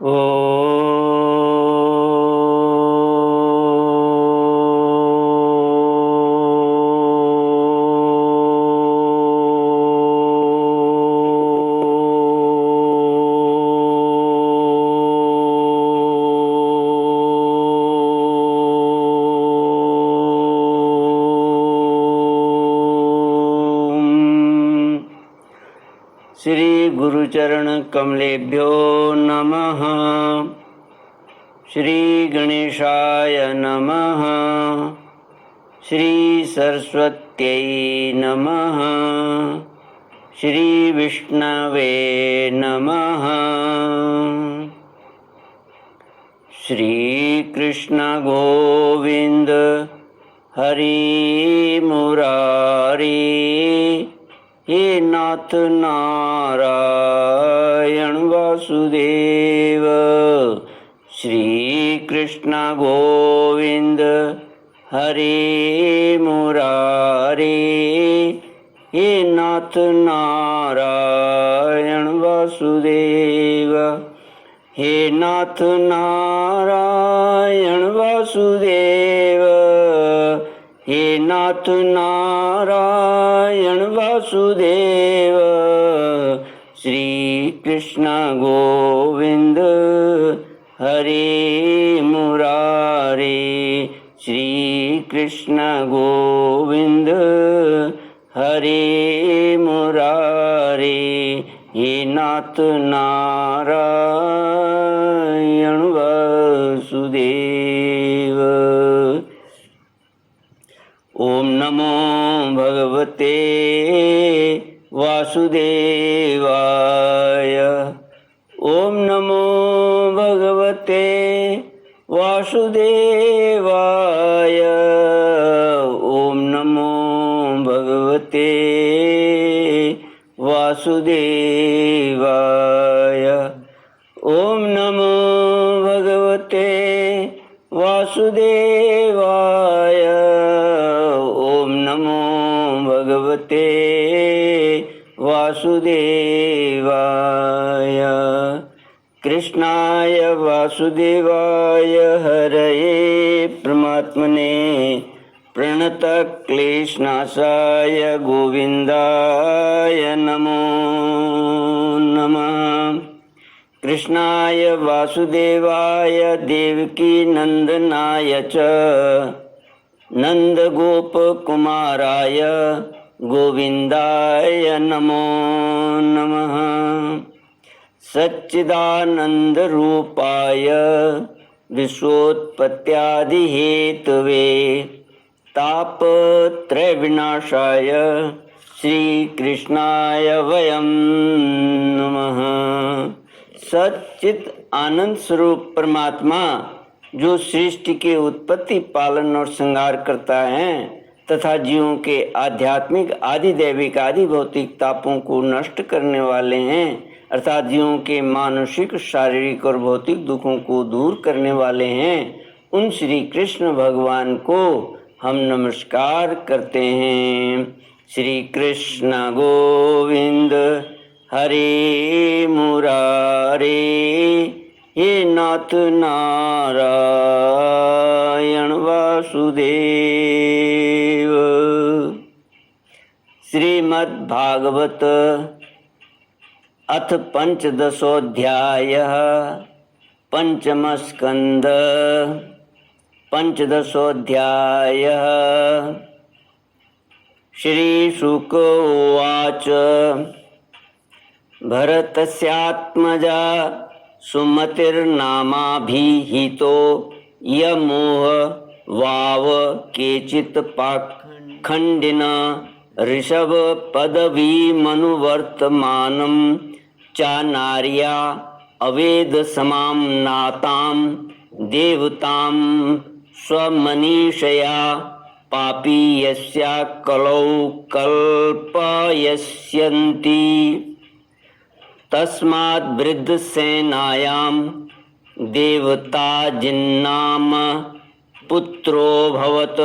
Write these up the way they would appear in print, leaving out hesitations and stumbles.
ओ श्री गुरुचरण कमलेभ्यो नमः। श्री गणेशाय नमः। श्री सरस्वत्यै नमः। श्री विष्णवे नमः। श्री कृष्ण गोविंद हरि मुरारी, हे नाथ नारायण वासुदेव। श्री कृष्ण गोविंद हरे मुरारी, हे नाथ नारायण वासुदेव। हे नाथ नारायण वासुदेव, हे नाथ नारायण वासुदेव। श्री कृष्ण गोविंद हरे मुरारी, श्री कृष्ण गोविंद हरे मुरारी, हे नाथ नारायण वासुदेव। ओम नमो भगवते वासुदेवाय। ओम नमो भगवते वासुदेवाय। ओम नमो भगवते वासुदेवाय। ओम नमो भगवते वासुदेवाय। ओम नमो भगवते वासुदेवाय। कृष्णाय वासुदेवाय हरये परमात्मने प्रणतक्लेशनाशाय गोविन्दाय नमो नमः। कृष्णाय वासुदेवाय देवकी नंदनाय च नंदगोपकुमाराय गोविन्दाय नमो नमः। सच्चिदानन्दरूपाय विश्वोत्पत्त्यादिहेतवे तापत्रयविनाशाय श्रीकृष्णाय वयं नमः। सच्चित आनंद स्वरूप परमात्मा जो सृष्टि के उत्पत्ति, पालन और श्रृंगार करता है तथा जीवों के आध्यात्मिक, आदि दैविक, आदि भौतिक तापों को नष्ट करने वाले हैं, अर्थात जीवों के मानसिक, शारीरिक और भौतिक दुखों को दूर करने वाले हैं, उन श्री कृष्ण भगवान को हम नमस्कार करते हैं। श्री कृष्ण गोविंद हरे मुरारे, हे नाथ नारायण वासुदेव। श्रीमद्भागवत अथ पंचदशोऽध्यायः पंचम स्कंद। पंचदशोऽध्यायः। श्रीशुक उवाच। भरतस्यात्मजा सुमतिर्नामाभिहितो यमोह वाव केचित् पाखण्डिन ऋषभ पदवीमनुवर्तमानं चानार्या अवेद समां नातां देवतां स्वमनीषया पापी यस्या कलौ कल्पयस्यन्ति। तस्माद् वृद्धसेनायां देवताजिन्नाम पुत्रोऽभवत्।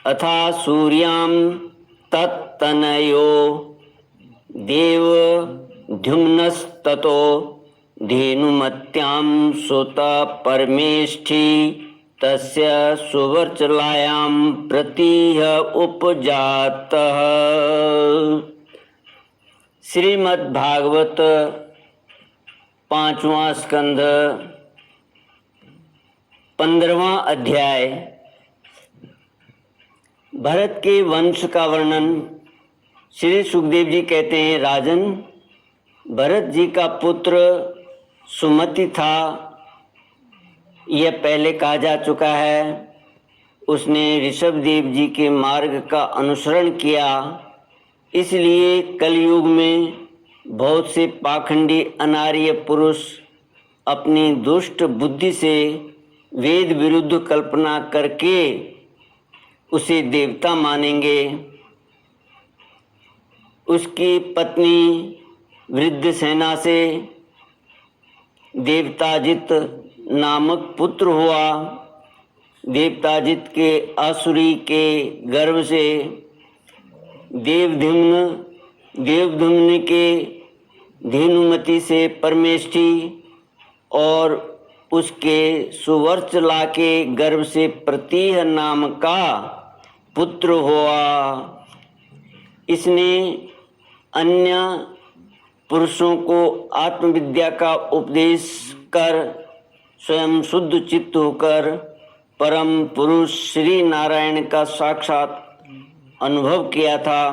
अथा सूर्यां तत्तनयो देवद्युम्नस्ततो धेनुमत्यां सुत परमेष्ठी तस्य सुवर्चलायां प्रतीह उपजातः। श्रीमद् भागवत 5वां स्कंध 15वां अध्याय। भरत के वंश का वर्णन। श्री सुखदेव जी कहते हैं, राजन, भरत जी का पुत्र सुमति था, यह पहले कहा जा चुका है। उसने ऋषभदेव जी के मार्ग का अनुसरण किया, इसलिए कलयुग में बहुत से पाखंडी अनार्य पुरुष अपनी दुष्ट बुद्धि से वेद विरुद्ध कल्पना करके उसे देवता मानेंगे। उसकी पत्नी वृद्धसेना से देवताजित नामक पुत्र हुआ। देवताजित के आसुरी के गर्भ से देवधुम्न के धेनुमति से परमेष्ठी और उसके सुवर्चला के गर्भ से प्रतीह नाम का पुत्र हुआ। इसने अन्य पुरुषों को आत्मविद्या का उपदेश कर स्वयं शुद्ध चित्त होकर परम पुरुष श्री नारायण का साक्षात अनुभव किया था।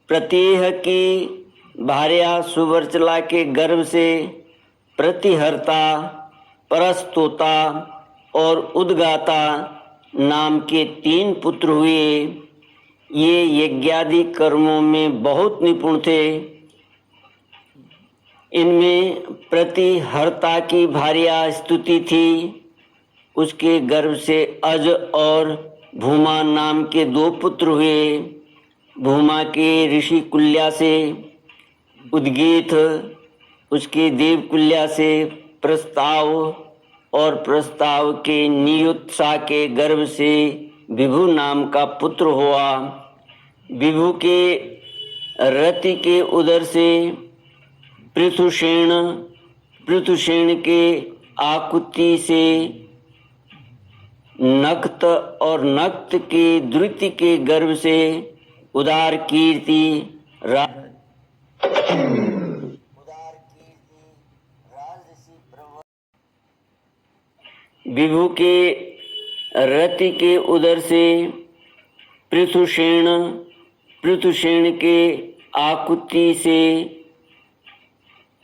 प्रतीह की भार्या सुवर्चला के गर्भ से प्रतिहर्ता, परस्तोता और उद्गाता नाम के 3 पुत्र हुए। ये यज्ञादि कर्मों में बहुत निपुण थे। इनमें प्रतिहर्ता की भार्या स्तुति थी। उसके गर्भ से अज और भूमा नाम के 2 पुत्र हुए। भूमा के ऋषि कुल्या से उद्गीत, उसके देवकुल्या से प्रस्ताव और प्रस्ताव के नियुत्सा के गर्भ से विभु नाम का पुत्र हुआ। विभु के रति के उदर से पृथुषेण, पृथुषेण के आकुति से नक्त और नक्त के द्रुति के गर्भ से उदार कीर्ति विभु के रति के उदर से पृथुषेण, पृथुषेण के आकुति से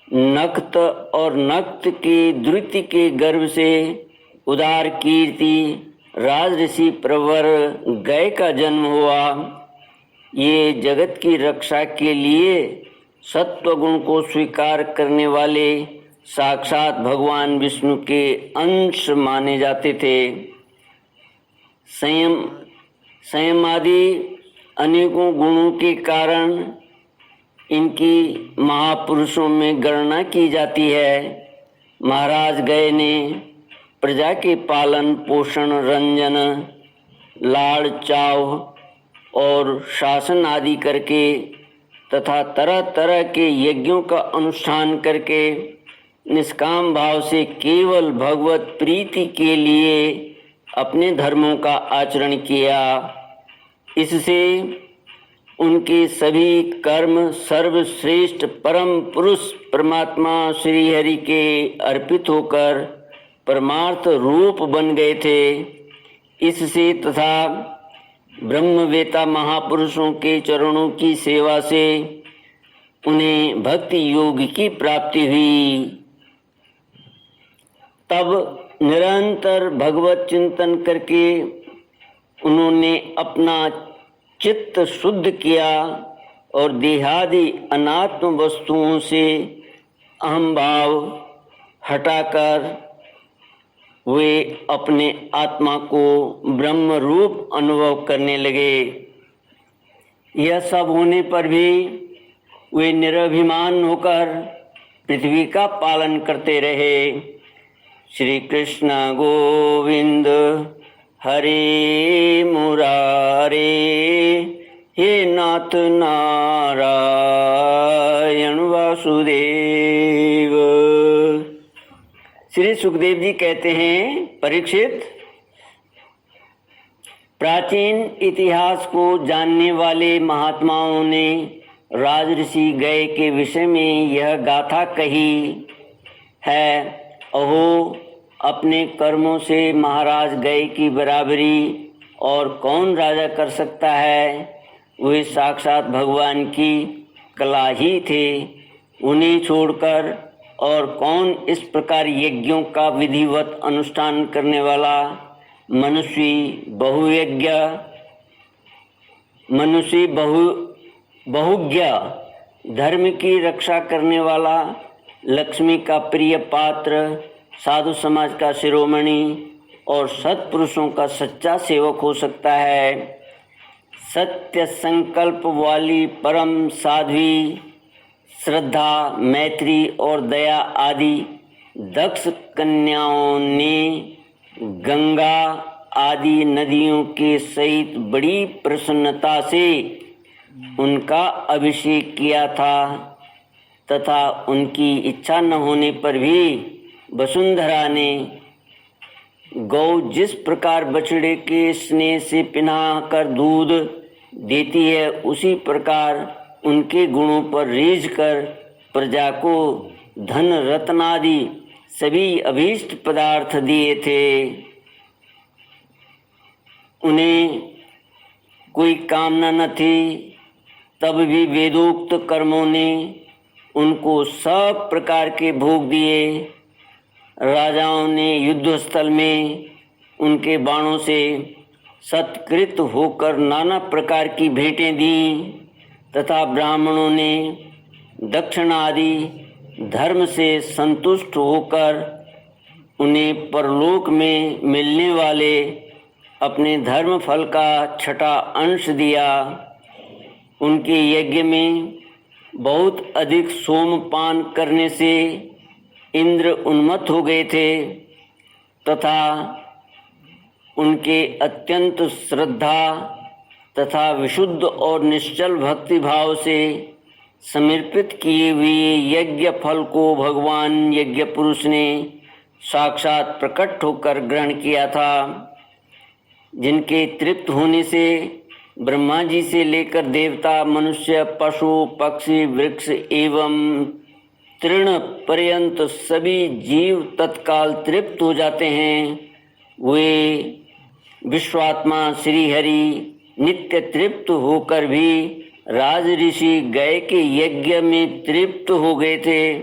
नक्त और नक्त के द्रुति के गर्भ से उदार कीर्ति राजऋषि प्रवर गय का जन्म हुआ। ये जगत की रक्षा के लिए सत्वगुण को स्वीकार करने वाले साक्षात भगवान विष्णु के अंश माने जाते थे। संयम आदि अनेकों गुणों के कारण इनकी महापुरुषों में गणना की जाती है। महाराज गय ने प्रजा के पालन पोषण, रंजन, लाड़ चाव और शासन आदि करके तथा तरह तरह के यज्ञों का अनुष्ठान करके निष्काम भाव से केवल भगवत प्रीति के लिए अपने धर्मों का आचरण किया। इससे उनके सभी कर्म सर्वश्रेष्ठ परम पुरुष परमात्मा श्री हरि के अर्पित होकर परमार्थ रूप बन गए थे। इससे तथा ब्रह्मवेता महापुरुषों के चरणों की सेवा से उन्हें भक्ति योग की प्राप्ति हुई। तब निरंतर भगवत चिंतन करके उन्होंने अपना चित्त शुद्ध किया और देहादि अनात्म वस्तुओं से अहम भाव हटाकर वे अपने आत्मा को ब्रह्म रूप अनुभव करने लगे। यह सब होने पर भी वे निरभिमान होकर पृथ्वी का पालन करते रहे। श्री कृष्ण गोविंद हरे मुरारे, हे नाथ नारायण वासुदेव। श्री सुखदेव जी कहते हैं, परीक्षित, प्राचीन इतिहास को जानने वाले महात्माओं ने राजऋषि गय के विषय में यह गाथा कही है। अहो, अपने कर्मों से महाराज गय की बराबरी और कौन राजा कर सकता है। वे साक्षात भगवान की कला ही थे। उन्हें छोड़कर और कौन इस प्रकार यज्ञों का विधिवत अनुष्ठान करने वाला बहुज्ञ धर्म की रक्षा करने वाला, लक्ष्मी का प्रिय पात्र, साधु समाज का शिरोमणि और सत्पुरुषों का सच्चा सेवक हो सकता है। सत्य संकल्प वाली परम साध्वी, श्रद्धा, मैत्री और दया आदि दक्ष कन्याओं ने गंगा आदि नदियों के सहित बड़ी प्रसन्नता से उनका अभिषेक किया था तथा उनकी इच्छा न होने पर भी वसुंधरा ने गौ जिस प्रकार बछड़े के स्नेह से पिना कर दूध देती है, उसी प्रकार उनके गुणों पर रीझ कर प्रजा को धन रत्नादि सभी अभीष्ट पदार्थ दिए थे। उन्हें कोई कामना न थी, तब भी वेदोक्त कर्मों ने उनको सब प्रकार के भोग दिए। राजाओं ने युद्धस्थल में उनके बाणों से सत्कृत होकर नाना प्रकार की भेंटें दी तथा ब्राह्मणों ने दक्षिणा आदि धर्म से संतुष्ट होकर उन्हें परलोक में मिलने वाले अपने धर्म फल का छठा अंश दिया। उनके यज्ञ में बहुत अधिक सोमपान करने से इंद्र उन्मत्त हो गए थे तथा उनके अत्यंत श्रद्धा तथा विशुद्ध और निश्चल भक्ति भाव से समर्पित किए हुए यज्ञ फल को भगवान यज्ञ पुरुष ने साक्षात प्रकट होकर ग्रहण किया था, जिनके तृप्त होने से ब्रह्मा जी से लेकर देवता, मनुष्य, पशु, पक्षी, वृक्ष एवं तृण पर्यंत सभी जीव तत्काल तृप्त हो जाते हैं। वे विश्वात्मा श्री हरि नित्य तृप्त होकर भी राज ऋषि गए के यज्ञ में तृप्त हो गए थे,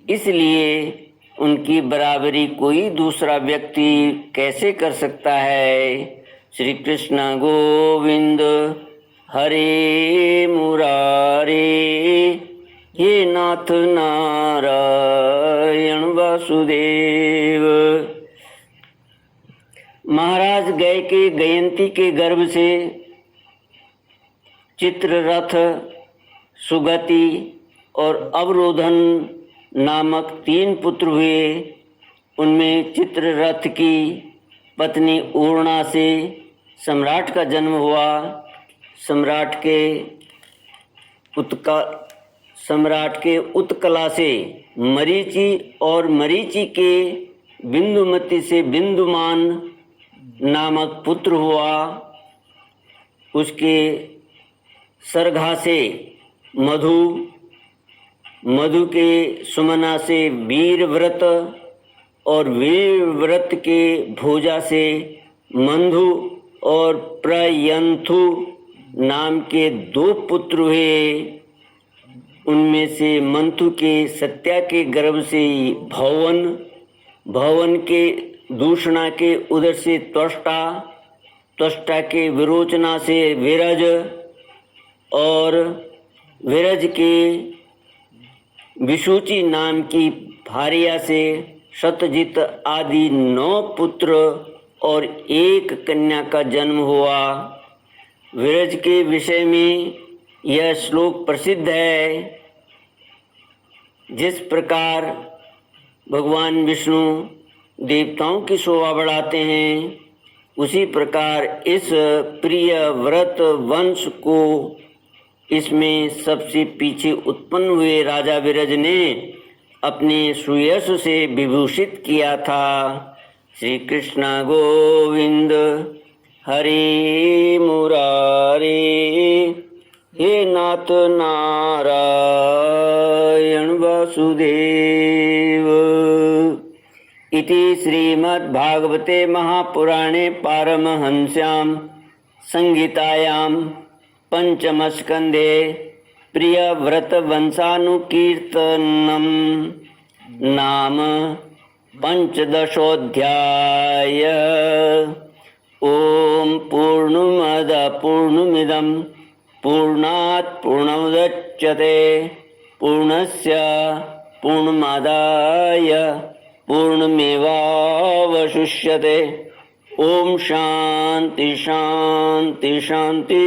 इसलिए उनकी बराबरी कोई दूसरा व्यक्ति कैसे कर सकता है। श्री कृष्ण गोविंद हरे मुरारे, हे नाथ नारायण वासुदेव। महाराज गए के गयंती के गर्भ से चित्ररथ, सुगति और अवरोधन नामक 3 पुत्र हुए। उनमें चित्ररथ की पत्नी ऊर्णा से सम्राट का जन्म हुआ। सम्राट के उत्कला से मरीचि और मरीचि के बिंदुमती से बिंदुमान नामक पुत्र हुआ। उसके सरघा से मधु, मधु के सुमना से वीरव्रत और वीरव्रत के भोजा से मंधु और प्रयंथु नाम के 2 पुत्र हुए। उनमें से मंथु के सत्या के गर्भ से भवन, भवन के दूषणा के उदर से त्वष्टा, त्वष्टा के विरोचना से विरज और विरज के विशुचि नाम की भार्या से शतजित आदि 9 पुत्र और 1 कन्या का जन्म हुआ। विरज के विषय में यह श्लोक प्रसिद्ध है। जिस प्रकार भगवान विष्णु देवताओं की शोभा बढ़ाते हैं, उसी प्रकार इस प्रिय व्रत वंश को इसमें सबसे पीछे उत्पन्न हुए राजा विरज ने अपने सुयश से विभूषित किया था। श्री कृष्ण गोविंद हरि मुरारी, हे नाथ नारायण वासुदेव। इति श्रीमद्भागवते महापुराणे पारमहंस्यां संहितायां पंचमस्कन्धे प्रियव्रतवंशानुकीर्तनं नाम पंचदशोऽध्याय। ॐ पूर्णमदः पूर्णमिदं पूर्णात् पूर्णमुदच्यते पूर्णस्य पूर्णमादाय पूर्णमेवावशिष्यते। ओम शांति शांति शांति।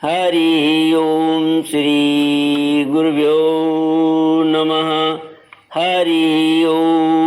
हरि ओम श्री गुरुभ्यो नमः। हरि ओम।